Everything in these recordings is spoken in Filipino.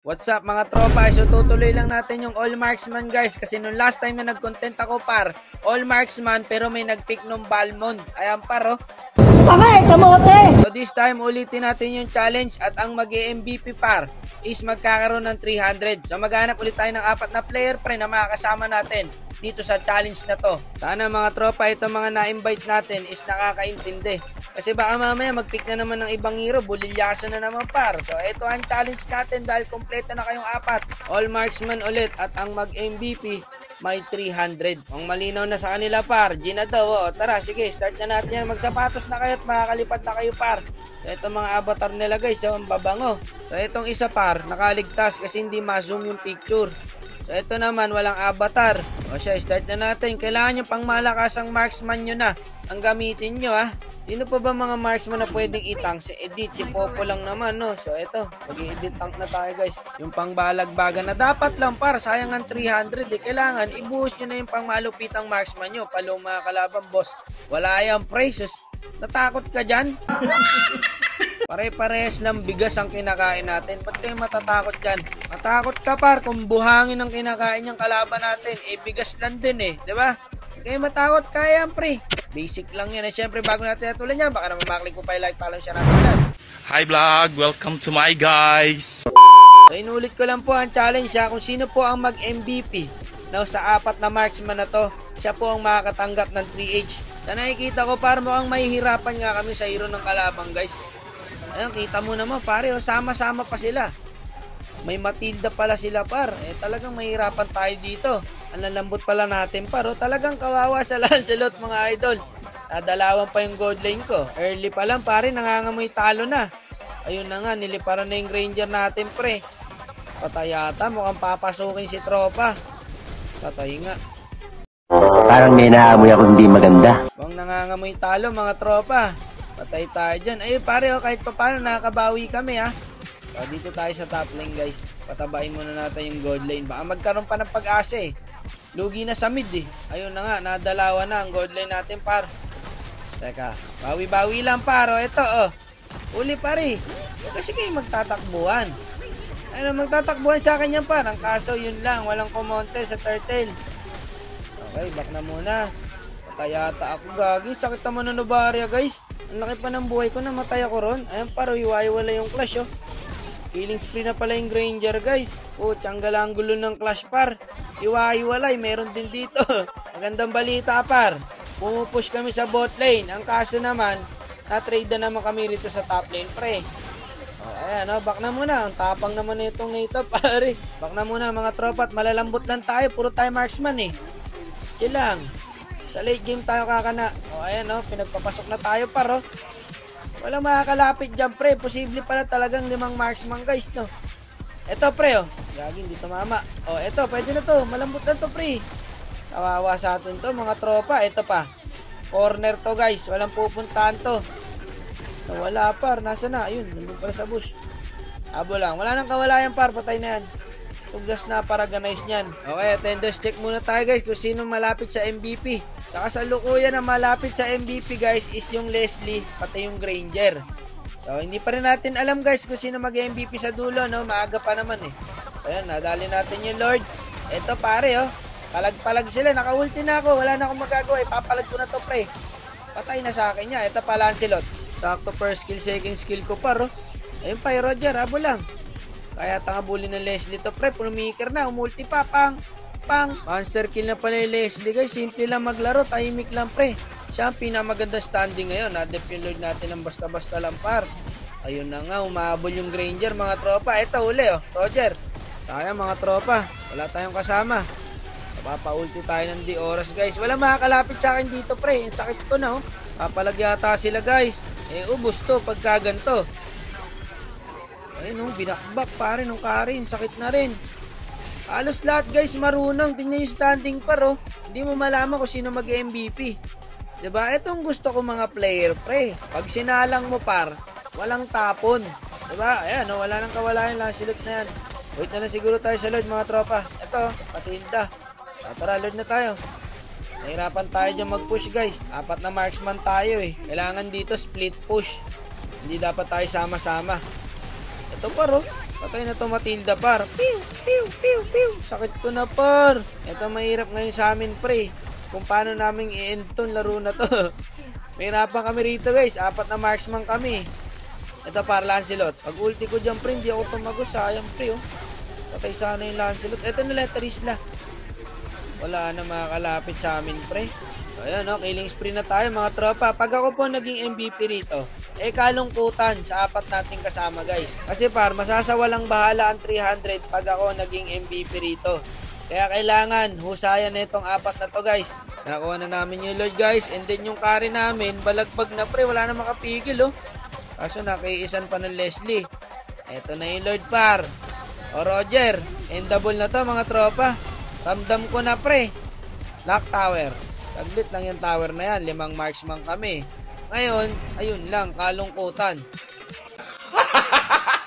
What's up mga tropa? So tutuloy lang natin yung all marksman guys kasi nung last time na nag-content ako par, all marksman pero may nag-pick nung Balmond. Ayan par oh. Tangay, kamote! So this time ulitin natin yung challenge at ang mag-MVP par is magkakaroon ng 300. So maghanap ulit tayo ng 4 na player pre na makakasama natin dito sa challenge na to. Sana mga tropa itong mga na-invite natin is nakakaintindi. Kasi baka mamaya mag-pick na naman ng ibang hero, bulilyaso na naman par. So ito ang challenge natin dahil kompleto na kayong 4. All marksman ulit at ang mag-MVP may 300. Kung malinaw na sa kanila par, G na daw. Tara, sige, start na natin yan. Magsapatos na kayo at makakalipad na kayo par. So itong mga avatar nila guys, ang babango. So itong isa par, nakaligtas kasi hindi ma-zoom yung picture. So ito naman, walang avatar. O siya, start na natin. Kailangan nyo pang malakasang marksman nyo na ang gamitin nyo ha. Sino pa ba mga marksman na pwedeng itang? Si Edit, si Popo lang naman no. So ito, mag-i-edit tank na tayo guys. Yung pang balagbagan na dapat lang par, sayang ang 300 eh. Kailangan ibuhos nyo na yung pang malupitang marksman nyo. Palong mga kalaban boss. Wala yung precious. Natakot ka dyan? Pare-parehas ng bigas ang kinakain natin. Ba't kayo matatakot dyan? Matakot ka par kung buhangin ang kinakain yung kalaban natin. Eh bigas lang din eh. Diba? Kayo matakot kaya yan pre. Basic lang yan. At syempre bago natin natulan yan, baka naman maklik mo pa yung like, follow siya natin yan. Hi vlog! Welcome to my guys! So inulit ko lang po ang challenge ha. Kung sino po ang mag-MVP no, sa 4 na marksman na to, siya po ang makakatanggap ng 3H. Sa nakikita ko par mukhang mahihirapan nga kami sa hero ng kalabang guys. Ayun, kita mo naman pare, sama-sama pa sila. May Matilda pala sila par. Eh talagang mahirapan tayo dito. Ang lalambot pala natin par. Talagang kawawa sa Lancelot mga idol. Nadalawan pa yung gold lane ko. Early pa lang pare, nangangamoy talo na. Ayun na nga, niliparan na yung ranger natin pre. Patay yata, mukhang papasukin si tropa. Patay nga. Parang may naamoy ako hindi maganda. Mukhang nangangamoy talo mga tropa. Patay tayo dyan. Ayun pare, kahit pa paano nakakabawi kami ha. So, dito tayo sa top lane guys. Patabain muna natin yung gold lane. Baka magkaroon pa ng pag-asa eh. Lugi na sa mid eh. Ayun na nga, nadalawa na ang gold lane natin par. Teka, bawi-bawi lang paro. Ito oh. Uli pare. Huwag kasi kayo magtatakbuhan. Ayun, magtatakbuhan sa akin yan par. Ang kaso yun lang, walang kumonte sa turtle. Okay, back na muna. Patayata ako gagi. Sakit naman ng Novaria guys. Ang laki pa ng buhay ko, namatay ako ron. Ayan paro, iwaiwala yung clash oh. Killing spree na pala yung Granger guys. Oh, tiyanggal ang gulo ng clash par. Iwaiwalay, meron din dito. Magandang balita par. Pumupush kami sa bot lane. Ang kaso naman, na-trade na naman kami rito sa top lane pre. Oh, ayan oh, back na muna. Ang tapang naman itong nito pare. Back na muna mga tropa at malalambot lang tayo. Puro tayo marksman eh. Chill lang. Sa late game tayo kakana. O ayan o, pinagpapasok na tayo par o. Walang makakalapit dyan pre. Posible pala talagang 5 marksman guys no. Eto pre o. Gaging di tumama. O eto, pwede na to. Malambot na to pre. Kawawa sa atin to mga tropa. Eto pa. Corner to guys. Walang pupuntahan to. Wala par. Nasa na? Ayun. Nandun pala sa bush. Abo lang. Wala nang kawalayan par. Patay na yan. Tuglas na para ganize niyan. Okay, attendance check muna tayo guys kung sino malapit sa MVP. Saka sa lukuyan na malapit sa MVP guys is yung Leslie pati yung Granger. So hindi pa rin natin alam guys kung sino mag-MVP sa dulo no. Maaga pa naman eh. So ayan, nadali natin yung Lord. Eto pare oh. Palag-palag sila. Naka-ulti na ako. Wala na akong magagawa. Ipapalag ko na to pre. Patay na sa akin niya. Eto pa Lancelot. Sakto first skill, second skill ko par oh. Ayun pa yung Roger. Abo lang. Kaya tangabuli ng Leslie to pre. Pumiker na. Umulti pa. Pang. Monster kill na pala yung Leslie guys. Simple lang maglaro. Tahimik lang pre. Siya ang pinamaganda standing ngayon. Na-dep yung Lord natin ng basta-basta lang par. Ayun na nga. Umahabol yung Granger mga tropa. Ito uli oh. Roger. Sayang mga tropa. Wala tayong kasama. Papaulti tayo ng di oras guys. Wala makakalapit sa akin dito pre. Yung sakit ko na oh. Papalag yata sila guys. Eh ubos to pagka ganito. Ayun oh. Binakbak pare nung Karin. Sakit na rin. Halos lahat guys marunong. Tingnan yung standing par oh. Hindi mo malaman kung sino mag-MVP. Diba? Itong gusto ko mga player pre. Pag sinalang mo par, walang tapon. Diba? Ayan oh. Wala nang kawalayan lang. Silot na yan. Wait na lang siguro tayo sa Lord mga tropa. Ito, Matilda. Tara, Lord na tayo. Nahirapan tayo dyan mag-push guys. 4 na marksman tayo eh. Kailangan dito split push. Hindi dapat tayo sama-sama. Ito paro. Patay na to Matilda, par. Pew, pew, pew, pew. Sakit ko na, par. Ito mahirap ngayon sa amin, pre. Kung paano namin i-end tong laro na to. Mahirapan kami rito, guys. 4 na marksman kami. Ito, par, Lancelot. Pag ulti ko dyan, pre, hindi ako tumagos. Sayang, pre, oh. Patay sana yung Lancelot. Ito na Letterisla. Wala na makakalapit sa amin, pre. Ayan, no, killing spree na tayo, mga tropa. Pag ako po naging MVP rito, kalungkutan sa 4 nating kasama, guys. Kasi par, masasawalang bahala ang 300 pag ako naging MVP rito. Kaya kailangan husayan na itong 4 na to, guys. Nakuha na namin yung Lord, guys. And then yung carry namin, balagbag na, pre. Wala na makapigil, oh. Kaso nakiisan pa ng Leslie. Eto na yung Lord, par. O Roger, endable na to, mga tropa. Ramdam ko na, pre. Lock tower. Saglit lang yung tower na yan. 5 marksman kami. Ngayon, ayun lang, kalungkutan.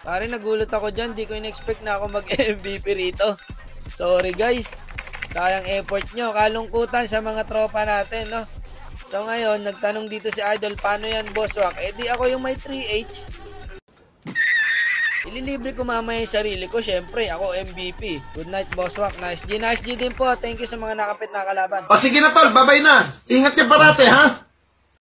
Pare, nagulat ako dyan. Di ko in-expect na ako mag-MVP rito. Sorry, guys. Sayang effort nyo. Kalungkutan sa mga tropa natin, no? So, ngayon, nagtanong dito si Idol, paano yan, Boss Wack? Di ako yung may 3H. Ililibre ko mamaya yung sarili ko. Syempre, ako MVP. Good night, Boss Wack. Nice G din po. Thank you sa mga nakapit na kalaban. O sige na tol, babay na. Ingat ka parate ha.